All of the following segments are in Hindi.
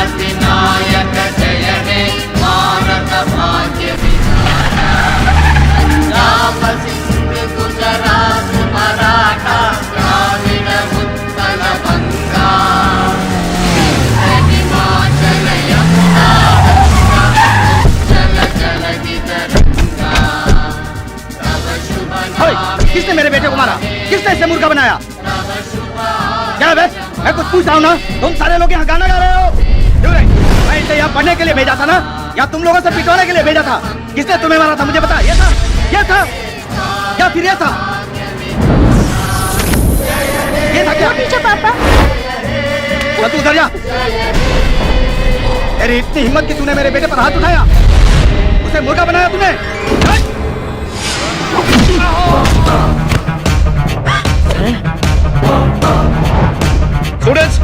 अधिनायक जय हे भारत भाग्य विधाता। पंजाब सिंध गुजरात मराठा द्राविड़ उत्कल बंगा हिमाचल यमुना गंगा उज्जल जलधि तरंगा तव शुभ नामे। किसने मेरे बेटे को मारा? किसने इसे मुर्गा बनाया? क्या बे? मैं कुछ पूछ रहा हूँ ना, तुम सारे लोग यहाँ गाना गा रहे हो क्यों? नहीं, मैं इसे यहाँ पढ़ने के लिए भेजा था ना, या तुम लोगों से पिटवाने के लिए भेजा था? किसने तुम्हें मारा था मुझे बता। ये था या फिर ये था? ये था क्या? पीछे पापा। तू उधर जा। तेरी इतनी हिम्मत कि तूने मेरे बेटे पर हाथ उठाया, उसे मुर्गा बनाया तूने? स्टूडेंट्स,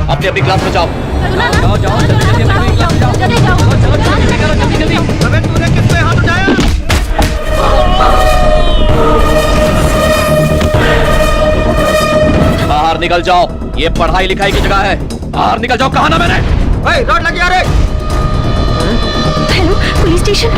अपनी अपनी क्लास में जाओ। जाओ जल्दी। अबे तूने किससे हाथ उठाया? बाहर निकल जाओ, ये पढ़ाई लिखाई की जगह है। बाहर निकल जाओ। कहा ना मैंने? रोड लग गया रे। Hello, police station.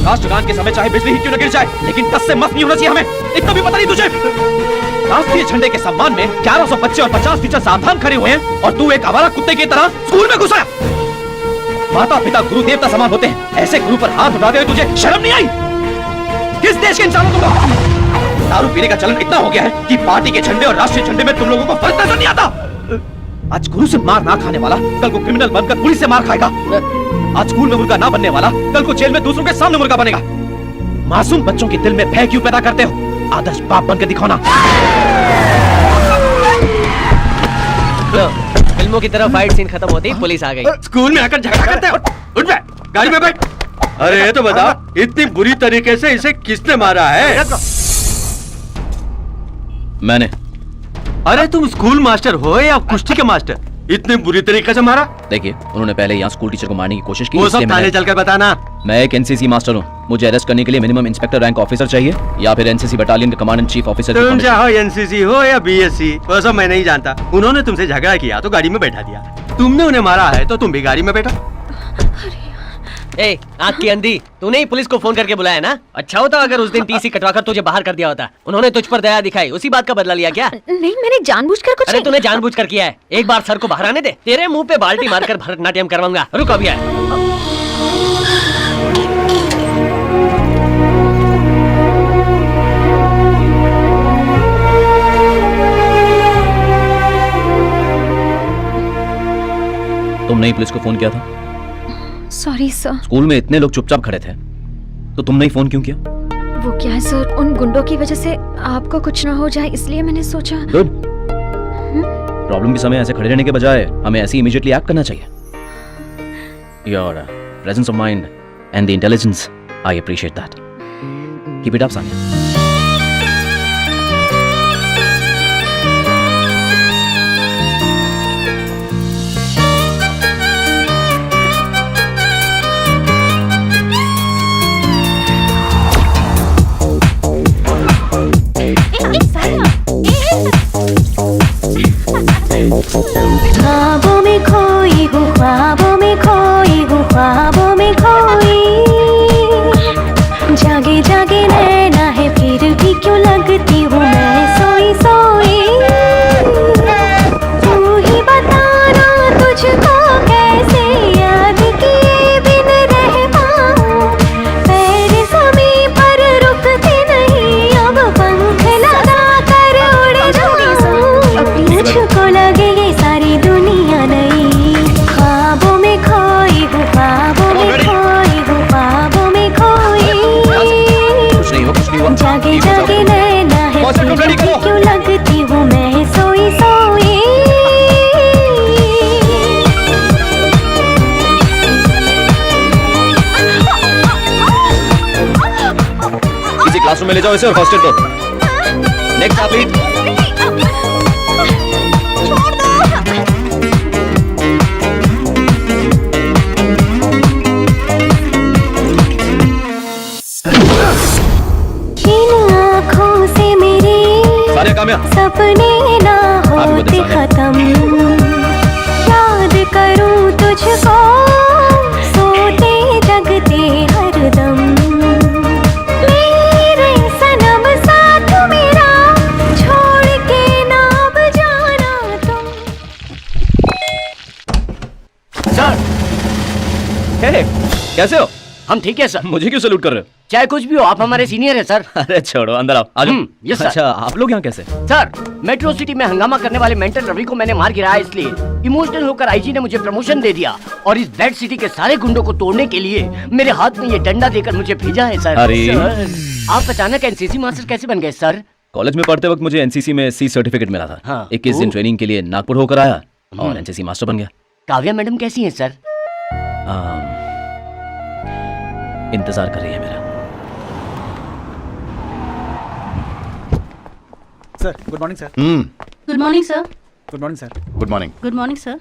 राष्ट्रगान के समय चाहे बिजली ही क्यों न गिर जाए, लेकिन 10 से मत नहीं होना चाहिए हमें। इतना भी पता नहीं तुझे? राष्ट्रीय झंडे के सम्मान में 1100 बच्चे और 50 टीचर सावधान खड़े हुए हैं और तू एक आवारा कुत्ते की तरह स्कूल में घुसा। माता पिता गुरु देवता समान होते हैं, ऐसे गुरु पर हाथ उठाते हुए तुझे शर्म नहीं आई? किस देश के इंसान हो तुम लोग? दारू पीने का चलन इतना हो गया है कि पार्टी के झंडे और राष्ट्रीय झंडे में तुम लोगों को फर्क नजर नहीं आता। आज गुरु से मार ना खाने वाला कल को क्रिमिनल बनकर पुलिस से मार खाएगा। आज स्कूल में मुर्गा ना बनने वाला कल को जेल में दूसरों के सामने मुर्गा बनेगा। मासूम बच्चों के दिल में भय क्यों पैदा करते हो? आदर्श बाप बनकर दिखाओ ना। फिल्मों की तरह फाइट सीन खत्म होते ही पुलिस आ गई। स्कूल में आकर झगड़ा करते हो? उठ बे, गाड़ी में बैठ। अरे ये तो बता, इतनी बुरी तरीके से इसे किसने मारा है? मैंने। अरे तुम स्कूल मास्टर हो या कुश्ती के मास्टर? इतनी बुरी तरीके से मारा? देखिए, उन्होंने पहले यहाँ स्कूल टीचर को मारने की कोशिश की। वो सब थाने चलकर बताना। मैं एक एनसीसी मास्टर हूँ। मुझे अरेस्ट करने के लिए मिनिमम इंस्पेक्टर रैंक ऑफिसर चाहिए या फिर एनसीसी बटालियन का कमांडेंट चीफ ऑफिसर। तुम चाहे एनसीसी हो या बीएससी, वो सब मैं नहीं जानता। उन्होंने तुमसे झगड़ा किया तो गाड़ी में बैठा दिया। तुमने उन्हें मारा है तो तुम भी गाड़ी में बैठा। ए, आँख की अंधी, तूने ही पुलिस को फोन करके बुलाया ना? अच्छा होता अगर उस दिन टीसी कटवाकर तुझे बाहर कर दिया होता। उन्होंने तुझ पर दया दिखाई, उसी बात का बदला लिया क्या? नहीं, मैंने जानबूझकर कुछ अरे नहीं। तूने जानबूझकर किया है। एक बार सर को बाहर आने दे, तेरे मुंह पे बाल्टी मारकर भरतनाट्यम करवाऊंगा। रुक अभी आए। तुमने ही पुलिस को फोन किया था? Sorry sir. स्कूल में इतने लोग चुपचाप खड़े थे तो तुमने ही फोन क्यों किया? वो क्या है सर, उन गुंडों की वजह से आपको कुछ ना हो जाए इसलिए मैंने सोचा। गुड। प्रॉब्लम के समय ऐसे खड़े रहने के बजाय हमें ऐसे इमीडिएटली एक्ट करना चाहिए। Your presence of mind and the intelligence, I appreciate that. Keep it up Sania. Classroom में ले जाओ इसे और फर्स्ट एड दो। Next athlete. आँखों से मेरे सारे कामया सपने ना होते खत्म, याद करूं तुझको सोते जगते हरदम, मेरे सनम साथ मेरा छोड़ के ना अब जाना तुम। सर हे, कैसे हो? हम ठीक है सर। मुझे क्यों सैल्यूट कर रहे हो? चाहे कुछ भी हो, आप हमारे सीनियर हैं सर। अरे छोड़ो, अंदर आओ। आ जाओ। Yes sir. अच्छा, आप लोग यहाँ कैसे? सर, मेट्रो सिटी में हंगामा करने वाले मेंटल रवि को मैंने मार गिराया, इसलिए इमोशनल होकर आईजी ने मुझे प्रमोशन दे दिया और इस बैड सिटी के सारे गुंडों को तोड़ने के लिए मेरे हाथ में ये डंडा देकर मुझे भेजा है सर। अरे। सर, आप अचानक एनसीसी मास्टर कैसे बन गए सर? कॉलेज में पढ़ते वक्त मुझे एनसीसी में सी सर्टिफिकेट मिला था। हाँ। 21 दिन ओह। ट्रेनिंग के लिए नागपुर होकर आया और एनसीसी मास्टर बन गया। काव्या मैडम कैसी हैं सर? इंतजार कर रही है मेरा। Sir good morning sir. Good morning sir. Good morning sir. Good morning good morning sir.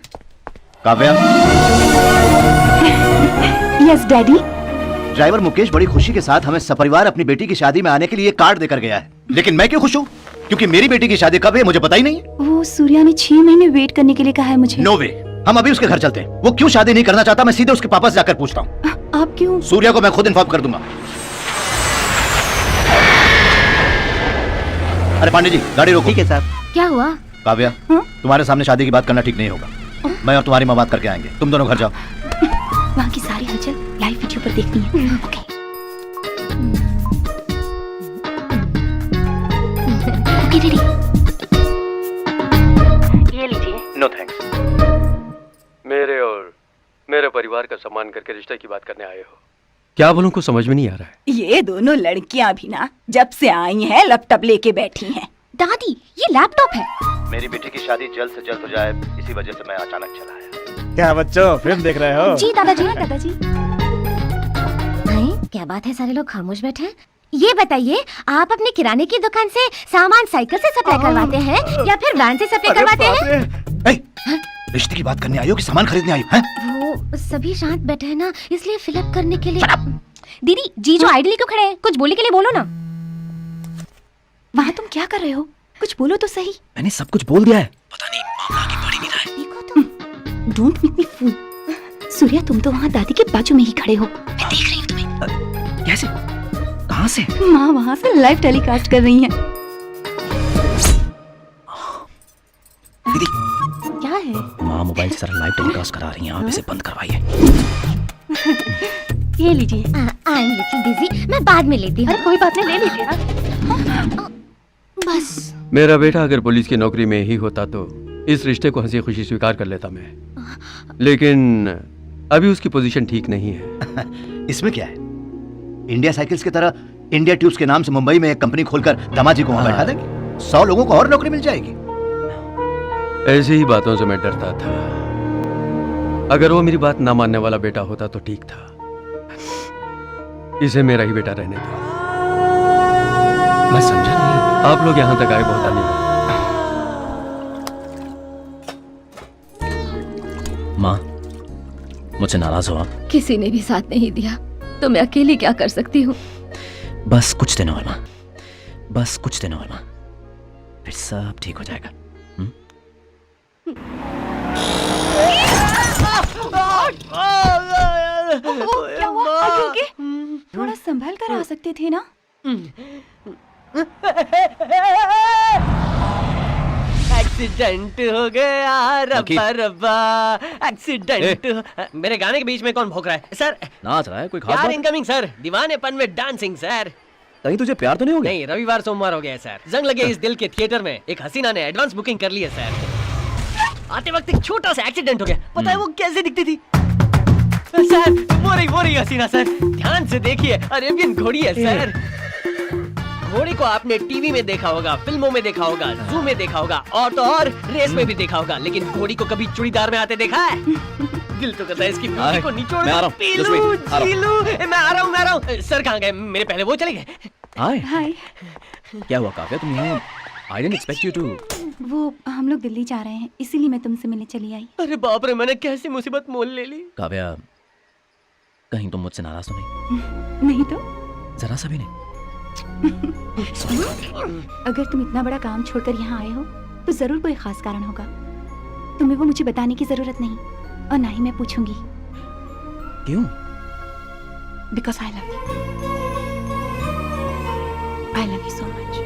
Kavya. Yes daddy. Driver Mukesh बड़ी खुशी के साथ हमें सपरिवार अपनी बेटी की शादी में आने के लिए कार्ड देकर गया है, लेकिन मैं क्यों खुश हूँ? क्योंकि मेरी बेटी की शादी कब है मुझे पता ही नहीं है। वो सूर्या ने 6 महीने वेट करने के लिए कहा है मुझे। नो वे, हम अभी उसके घर चलते हैं। वो क्यों शादी नहीं करना चाहता मैं सीधे उसके पापा से जाकर पूछता हूँ। आप क्यों? सूर्या को मैं खुद इन्फॉर्म कर दूंगा। अरे पांडे जी गाड़ी रोको। ठीक है सर। क्या हुआ? काव्या, तुम्हारे सामने शादी की बात करना ठीक नहीं होगा। मैं और तुम्हारी माँ बात करके आएंगे, तुम दोनों घर जाओ। वहाँ की सारी हलचल लाइव वीडियो पर देखनी है। ओके। Okay daddy. ये लीजिए। No thanks. मेरे और मेरे परिवार का सम्मान करके रिश्ते की बात करने आए हो। क्या बोलूं को समझ में नहीं आ रहा है। ये दोनों लड़कियां भी ना जब से आई हैं लैपटॉप लेके बैठी हैं। दादी, ये लैपटॉप है। मेरी बेटी की शादी जल्द से जल्द हो जाए, इसी वजह से मैं अचानक चला आया। क्या बच्चों फिल्म देख रहे हो? जी दादाजी। दादाजी नहीं, क्या बात है, सारे लोग खामोश बैठे हैं। ये बताइए, आप अपने किराने की दुकान से सामान साइकिल से सप्लाई करवाते हैं या फिर वैन से सप्लाई करवाते हैं? रिश्ते की बात करने आई हो कि सामान खरीदने आई हो? हैं? वो सभी शांत बैठे हैं ना, इसलिए फिलअप करने के लिए। दीदी जी जो आइडली क्यों खड़े हैं? कुछ बोलने के लिए बोलो ना। वहाँ तुम क्या कर रहे हो? कुछ बोलो तो सही। मैंने सब कुछ बोल दिया है। पता नहीं मामला आगे बढ़ ही नहीं रहा है। देखो तुम। डोंट मेक मी फूल। सूर्या तुम तो वहाँ दादी के बाजू में ही खड़े हो। मैं देख रही हूँ तुम्हें। कैसे? कहाँ से? माँ वहाँ से लाइव टेलीकास्ट कर रही हैं। दीदी, क्या है? माँ मोबाइल से सारा लाइव टेलीकास्ट करा रही हैं। आप इसे बंद करवाइए। ये लीजिए। आई एम लिटिल बिजी, मैं बाद में लेती हूँ। अरे कोई बात नहीं, ले लीजिए ना। बस। मेरा बेटा अगर पुलिस की नौकरी में ही होता तो इस रिश्ते को हंसी खुशी स्वीकार कर लेता मैं, लेकिन अभी उसकी पोजीशन ठीक नहीं है। इसमें क्या है? इंडिया साइकिल्स की तरह इंडिया ट्यूब्स के नाम से मुंबई में एक कंपनी खोलकर दामाजी को वहां बैठा देंगे। 100 लोगों को और नौकरी मिल जाएगी। ऐसी ही बातों से मैं डरता था। अगर वो मेरी बात ना मानने वाला बेटा होता तो ठीक था। इसे मेरा ही बेटा रहने दो। मैं समझा नहीं। आप लोग यहाँ तक आए बहुत धन्यवाद। माँ, मुझसे नाराज हो आप? किसी ने भी साथ नहीं दिया तो मैं अकेली क्या कर सकती हूँ। बस कुछ दिन और माँ, बस कुछ दिन और माँ, फिर सब ठीक हो जाएगा। क्या हुआ? Are you okay? थोड़ा संभल कर आ सकते थे ना। एक्सीडेंट हो गया रब्बा रब्बा, एक्सीडेंट। मेरे गाने के बीच में कौन भौंक रहा है सर? नाच रहा है कोई खास प्यार बात? इनकमिंग सर, दीवानेपन में डांसिंग सर। कहीं तुझे प्यार तो नहीं हो गया? नहीं, रविवार सोमवार हो गया है सर। जंग लगे इस दिल के थिएटर में एक हसीना ने एडवांस बुकिंग कर ली है सर। आते वक्त एक छोटा सा एक्सीडेंट हो गया। पता है वो कैसे दिखती थी सर? वो रही हसीना सर, ध्यान से देखिए, अरेबियन घोड़ी है सर। घोड़ी को आपने टीवी में देखा होगा, फिल्मों में देखा होगा, जू में देखा होगा और तो और रेस में भी देखा होगा, लेकिन घोड़ी को कभी चूड़ीदार में आते देखा है? दिल तो करता है इसकी ब्यूटी को निचोड़ मैं आ रहा हूँ, पी just लूं, wait, आ रहा जी लूं। मैं आ रहा हूँ। सर कहाँ गए? मेरे पहले वो चले गए। हाय हाय। क्या हुआ काव्या, तुम यहाँ? I didn't expect you to. वो हम लोग दिल्ली जा रहे हैं, इसीलिए मैं तुमसे मिलने चली आई। अरे बाप रे, मैंने कैसी मुसीबत मोल ले ली। काव्या, कहीं तुम मुझसे नाराज तो नहीं? नहीं तो। जरा सा भी नहीं। अगर तुम इतना बड़ा काम छोड़कर यहाँ आए हो तो जरूर कोई खास कारण होगा। तुम्हें वो मुझे बताने की जरूरत नहीं, और ना ही मैं पूछूंगी। क्यों? Because I love you. I love you so much.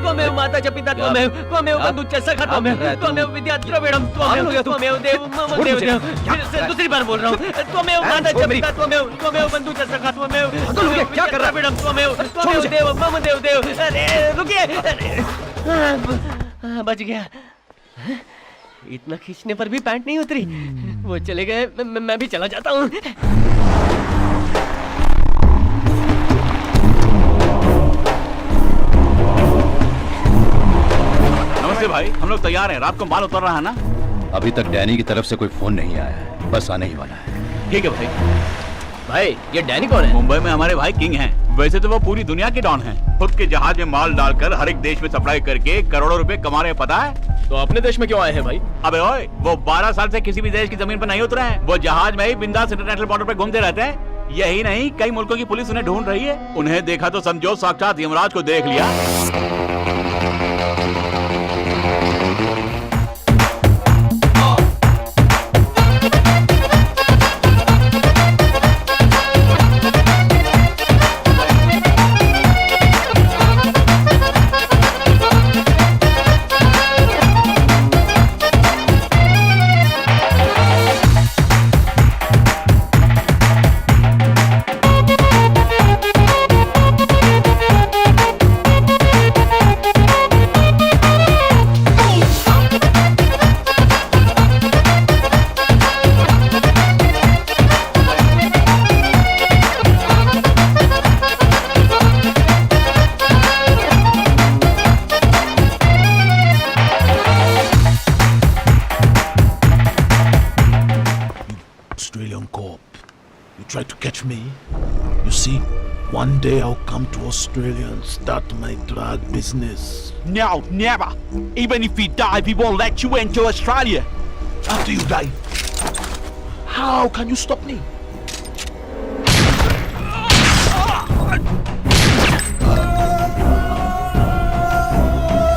त्वमेव माता च पिता त्वमेव, त्वमेव बंधु च सखा त्वमेव, त्वमेव विद्या द्रविणम त्वमेव, त्वमेव देव मम देव देव। फिर से दूसरी बार बोल रहा हूँ, त्वमेव माता च पिता त्वमेव, त्वमेव बंधु च सखा त्वमेव, क्या कर रहा है? त्वमेव, त्वमेव देव मम देव देव। अरे रुकिए, बच गया। इतना खींचने पर भी पैंट नहीं उतरी। वो चले गए, मैं भी चला जाता हूँ। नमस्ते भाई, हम लोग तैयार हैं। रात को माल उतर रहा है ना? अभी तक डैनी की तरफ से कोई फोन नहीं आया है, बस आने ही वाला है। ठीक है भाई। भाई ये डैनी कौन है? मुंबई में हमारे भाई किंग हैं। वैसे तो वो पूरी दुनिया के डॉन हैं। खुद के जहाज में माल डालकर हर एक देश में सप्लाई करके करोड़ों रुपए कमा रहे हैं, पता है? तो अपने देश में क्यों आए हैं भाई? अबे ओए, वो 12 साल से किसी भी देश की जमीन पर नहीं उतरे हैं। वो जहाज में ही बिंदास इंटरनेशनल बॉर्डर पर घूमते रहते हैं। यही नहीं, कई मुल्कों की पुलिस उन्हें ढूंढ रही है। उन्हें देखा तो समझो साक्षात यमराज को देख लिया। Australian cop. You try to catch me? You see, one day I'll come to Australia and start my drug business. No, never. Even if we die, we won't let you into Australia. After you die, how can you stop me?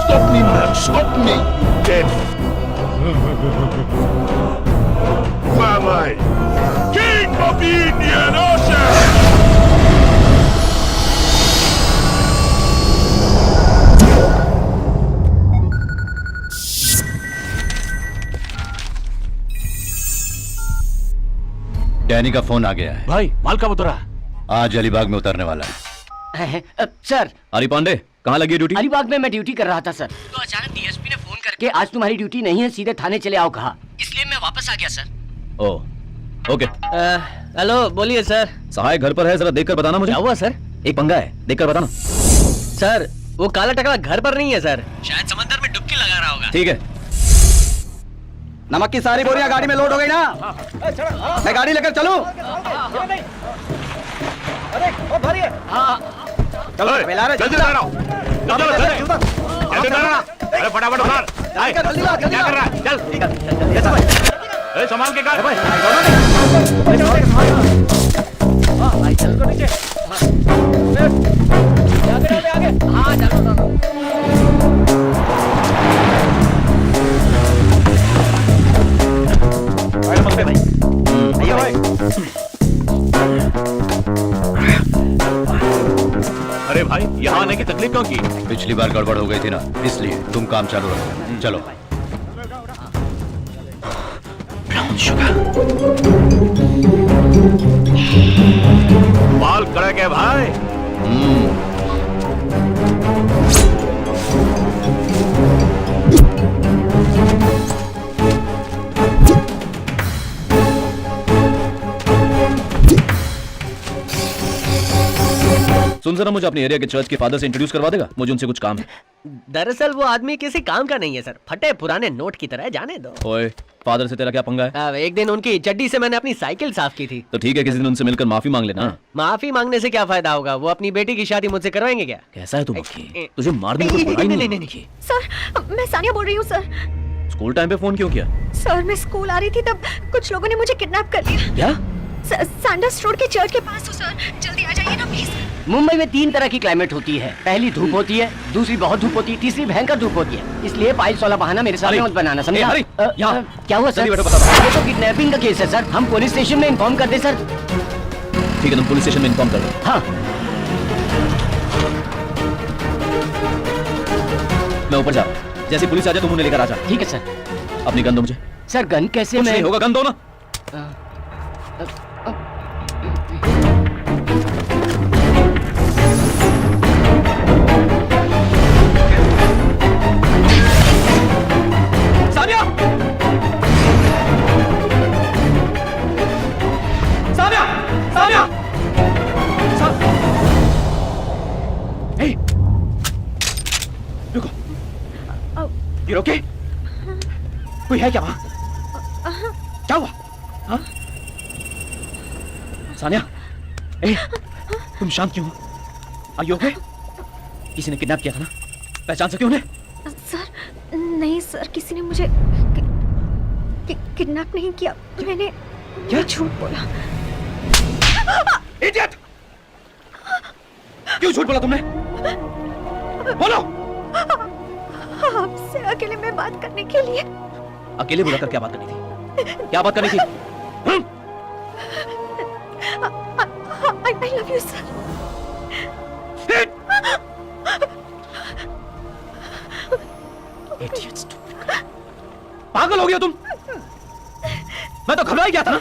Stop me, man! Stop me! Dead. Who am I? King of the Indian Ocean! Danny का फोन आ गया है। भाई माल कब उतरा? आज अलीबाग में उतरने वाला है। सर, अली पांडे, कहाँ लगी ड्यूटी? अलीबाग में मैं ड्यूटी कर रहा था सर। तो अचानक डीएसपी ने फोन करके आज तुम्हारी ड्यूटी नहीं है, सीधे थाने चले आओ कहा। इसलिए मैं वापस आ गया सर। ओह, ओके। हेलो, बोलिए सर। सहाय घर पर है, जरा देखकर बताना मुझे। क्या हुआ सर? एक पंगा है, देखकर बताना। सर, वो काला टकला घर पर नहीं है सर, शायद समंदर में डुबकी लगा रहा होगा। ठीक है। नमक की सारी बोरियां गाड़ी में लोड हो गई ना? मैं गाड़ी लेकर चलूं? चलो, मिला रहे, जल्दी जल्दी आओ। अरे फटाफट उतार। क्या कर रहा है? चल। अरे सामान के कार। हाँ, चलो। अरे भाई, यहाँ आने की तकलीफ क्यों की? पिछली बार गड़बड़ हो गई थी ना, इसलिए तुम काम चालू रखो। चलो। माल कड़क है भाई। सुन जरा, मुझे अपने एरिया के चर्च के फादर से इंट्रोड्यूस करवा देगा? मुझे उनसे कुछ काम है। दरअसल वो आदमी किसी काम का नहीं है सर, फटे पुराने नोट की तरह है, जाने दो। ओए, फादर से तेरा क्या पंगा है? एक दिन उनकी चड्डी से मैंने अपनी साइकिल साफ की थी। तो ठीक है, किसी दिन उनसे मिलकर माफी मांग लेना। माफी मांगने से क्या फायदा होगा? वो अपनी बेटी की शादी मुझसे करवाएंगे क्या? कैसा है तू मक्खी? तुझे मारने की कोई बुराई नहीं। सर मैं सानिया बोल रही हूँ सर। स्कूल टाइम पे फोन क्यों किया? सर मैं स्कूल आ रही थी तब कुछ लोगों ने मुझे किडनैप कर लिया। क्या? सैंडर्स रोड के चर्च के पास हो सर, जल्दी आ जाइए ना प्लीज। मुंबई में 3 तरह की क्लाइमेट होती है। पहली धूप होती है, दूसरी बहुत धूप होती है, तीसरी भयंकर धूप होती है। इसलिए पाइल्स वाला बहाना मेरे सामने मत बनाना, समझा? क्या हुआ सर? ये तो किडनैपिंग का केस है सर। हम पुलिस स्टेशन में इन्फॉर्म कर दे सर। ठीक है, तुम पुलिस स्टेशन में इन्फॉर्म कर दो। हाँ। मैं ऊपर जा रहा हूँ। जैसे पुलिस आ जाए तुम उन्हें लेकर आ जा। ठीक है सर। अपनी गन दो मुझे। सर गन कैसे? कुछ नहीं होगा, गन दो ना। सानिया! सानिया! सानिया! Hey! रुको। You okay? कोई है क्या वहाँ? क्या हुआ? हाँ? सानिया, तुम शांत क्यों हो? Are you okay? किसी ने किडनैप किया था ना? पहचान सके उन्हें? सर नहीं सर, किसी ने मुझे किडनैप नहीं किया। मैंने क्या झूठ बोला? Idiot! क्यों झूठ बोला तुमने? बोलो! आपसे अकेले में बात करने के लिए। अकेले बुलाकर क्या बात करनी थी? क्या बात करनी थी? I love you sir. Idiot! पागल हो गया तुम? मैं तो घबरा ही गया था ना?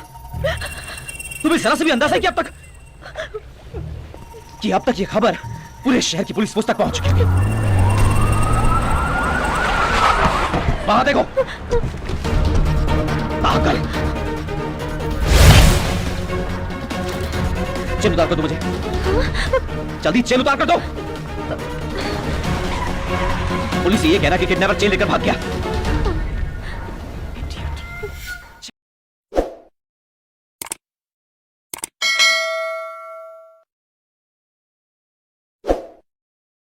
तुम्हें जरा से भी अंदाजा है कि अब तक ये खबर पूरे शहर की पुलिस तक पहुंच चुकी है। वहां देखो। पागल। चेन उतार कर दो मुझे। जल्दी चेन उतार कर दो। पुलिस ये कहना कि किडनैपर चेन लेकर भाग गया।